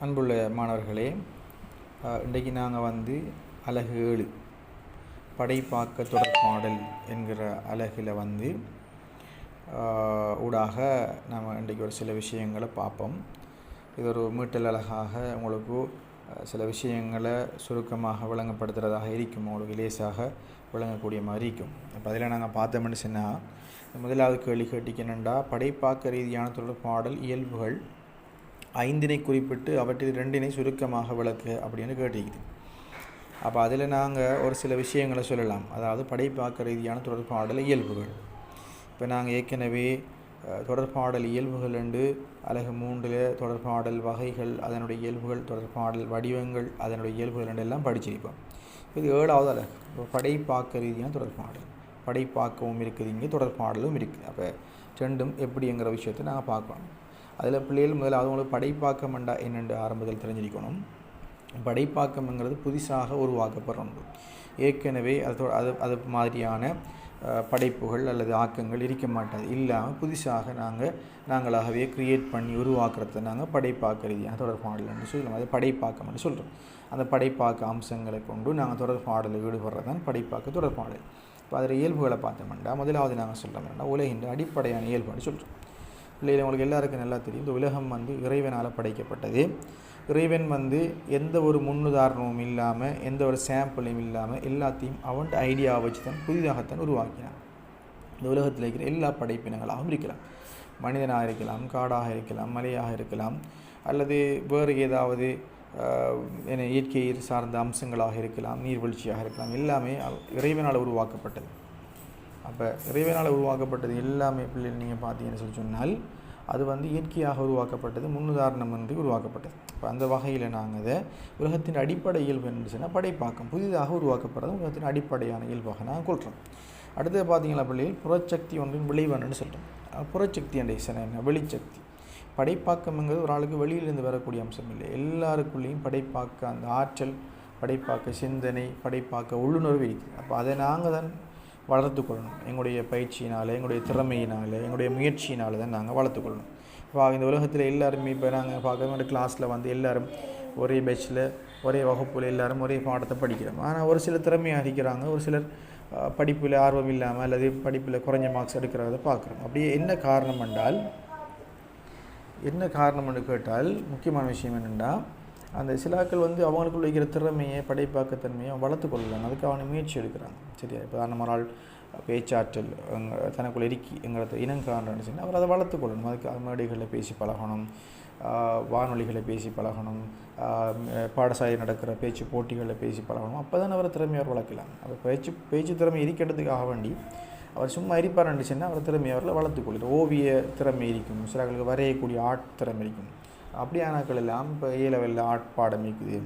அன்புள்ள மாணவர்களே, இன்றைக்கு நாங்கள் அலகு 7 படைப்பாக்க தொடர்பாடல் என்கிற அலகில் ஊடாக நாம் இன்றைக்கு ஒரு சில விஷயங்களை பார்ப்போம். இது ஒரு மீட்டல் அலகாக உங்களுக்கு சில விஷயங்களை சுருக்கமாக விளங்கப்படுத்துகிறதாக இருக்கும், உங்களுக்கு லேசாக விளங்கக்கூடிய மாதிரி இருக்கும். அப்போ அதில் நாங்கள் பார்த்தோம்னு சொன்னால், முதலாவது கேள்வி கேட்டிக்கணுண்டா, படைப்பாக்க ரீதியான தொடர்பாடல் இயல்புகள் 5 குறிப்பிட்டு அவற்றில் 2 சுருக்கமாக விளக்கு அப்படின்னு கேட்டிருக்குது. அப்போ அதில் நாங்கள் ஒரு சில விஷயங்களை சொல்லலாம். அதாவது படைப்பாக்க ரீதியான தொடர்பாடல் இயல்புகள். இப்போ நாங்கள் ஏற்கனவே தொடர்பாடல் இயல்புகள் என்று அலகு 3 தொடர்பாடல் வகைகள், அதனுடைய இயல்புகள், தொடர்பாடல் வடிவங்கள், அதனுடைய இயல்புகள் என்றெல்லாம் படிச்சிருப்போம். இது 7வது அலகு. இப்போ படைப்பாக்க ரீதியான தொடர்பாடல், படைப்பாக்கவும் இருக்குது, இங்கே தொடர்பாடலும் இருக்குது. அப்போ ரெண்டும் எப்படிங்கிற விஷயத்தை நாங்கள் பார்க்கணும். அதில் பிள்ளைகள் முதல்ல அவங்களுக்கு படைப்பாக்கம் என்னென்று ஆரம்பத்தில் தெரிஞ்சிருக்கணும். படைப்பாக்கம்ங்கிறது புதுசாக உருவாக்கப்படுறது. ஏற்கனவே அது மாதிரியான படைப்புகள் அல்லது ஆக்கங்கள் இருக்க மாட்டாது. இல்லாமல் புதுசாக நாங்களாகவே க்ரியேட் பண்ணி உருவாக்குறத நாங்கள் படைப்பாக்க ரீதியான தொடர்பாடல் என்று சொல்லலாம். அது படைப்பாக்கம் என்று சொல்கிறோம். அந்த படைப்பாக்க அம்சங்களை கொண்டு நாங்கள் தொடர்பாடலில் ஈடுபடுறது தான் படைப்பாக்க தொடர்பாடல். இப்போ அதில் இயல்புகளை பார்த்தோம்னா, முதலாவது நாங்கள் சொல்கிறோம்னா உலகின் அடிப்படையான இயல்புன்னு சொல்கிறோம். பிள்ளைகள் உங்களுக்கு எல்லாருக்கும் நல்லா தெரியும், இந்த உலகம் இறைவனால் படைக்கப்பட்டது. இறைவன் எந்த ஒரு முன்னுதாரணமும் இல்லாமல், எந்த ஒரு சாம்பிளும் இல்லாமல் எல்லாத்தையும் அவன் ஐடியாவை வச்சு தான் புதிதாகத்தான் உருவாக்கினான். இந்த உலகத்தில் இருக்கிற எல்லா படைப்பினங்களாகவும் இருக்கலாம். மனிதனாக இருக்கலாம், காடாக இருக்கலாம், மலையாக இருக்கலாம், அல்லது வேறு ஏதாவது இயற்கை சார்ந்த அம்சங்களாக இருக்கலாம், நீர்வீழ்ச்சியாக இருக்கலாம். எல்லாமே இறைவனால் உருவாக்கப்பட்டது. அப்போ இறைவனால் உருவாக்கப்பட்டது எல்லாமே பிள்ளைகள் நீங்கள் பார்த்தீங்கன்னு சொன்னால், அது இயற்கையாக உருவாக்கப்பட்டது, முன்னுதாரணம் என்று உருவாக்கப்பட்டது. இப்போ அந்த வகையில் நாங்கள் அதை உலகத்தின் அடிப்படை இயல்பு என்று சொன்னால் படைப்பாக்கம், புதிதாக உருவாக்கப்படுறது உலகத்தின் அடிப்படையான இயல்பாக நாங்கள் கொள்கிறோம். அடுத்தது பார்த்தீங்களா பிள்ளைகள், புறச்சக்தி ஒன்றின் விளைவானு சொல்கிறோம். புறச்சக்தி என்ற என்ன, வெளிச்சக்தி. படைப்பாக்கம்ங்கிறது ஒரு ஆளுக்கு வெளியிலிருந்து வரக்கூடிய அம்சம் இல்லை, எல்லாருக்குள்ளேயும் படைப்பாக்க அந்த ஆற்றல், படைப்பாக்க சிந்தனை, படைப்பாக்க உள்ளுணர்வு இருக்குது. அப்போ அதை நாங்கள் தான் வளர்த்துக்கொள்ளணும். எங்களுடைய பயிற்சியினால், எங்களுடைய திறமையினால், எங்களுடைய முயற்சியினால் தான் நாங்கள் வளர்த்துக்கொள்ளணும். இப்போ இந்த உலகத்தில் எல்லாருமே இப்போ நாங்கள் பார்க்குற கிளாஸில் எல்லோரும் ஒரே பேட்சில் ஒரே வகுப்பில் எல்லோரும் ஒரே பாடத்தை படிக்கிறோம். ஆனால் ஒரு சிலர் திறமையாக இருக்கிறாங்க, ஒரு சிலர் படிப்பில் ஆர்வம் இல்லாமல் அல்லது படிப்பில் குறைஞ்ச மார்க்ஸ் எடுக்கிறத பார்க்குறோம். அப்படியே என்ன காரணம் என்று கேட்டால், முக்கியமான விஷயம் என்னென்னா, அந்த சிலாக்கள் அவங்களுக்குள்ள வைக்கிற திறமையை, படைப்பாக்கத்தன்மையை வளர்த்துக்கொள்ளலாம். அதுக்கு அவனை முயற்சி எடுக்கிறாங்க. சரியா? இப்போ நம்ம ஒரு ஆள் பேச்சாற்றல் தனக்குள்ள எங்கிறத இனங்காண்றன்னு சொன்னால் அவர் அதை வளர்த்துக்கொள்ளணும். அதுக்கு மேடைகளில் பேசி பழகணும், வானொலிகளை பேசி பழகணும், பாடசாலையில் நடக்கிற பேச்சு போட்டிகளில் பேசி பழகணும். அப்போ தான் அவர் திறமையை அவர் வளர்க்கலாம். அவர் பேச்சு திறமை இருக்கிறதுக்காக வேண்டி அவர் சும்மா இருப்பார்ன்னு சொன்னால் அவர் திறமையை அவர்களை வளர்த்துக்கொள்ளும். ஓவிய திறமை இருக்கும், சிலர்களுக்கு வரையக்கூடிய ஆர்ட் திறமை இருக்கும். அப்படியானாக்கள் எல்லாம் இப்போ A லெவலில் ஆர்ட் பாடம் இருக்குது,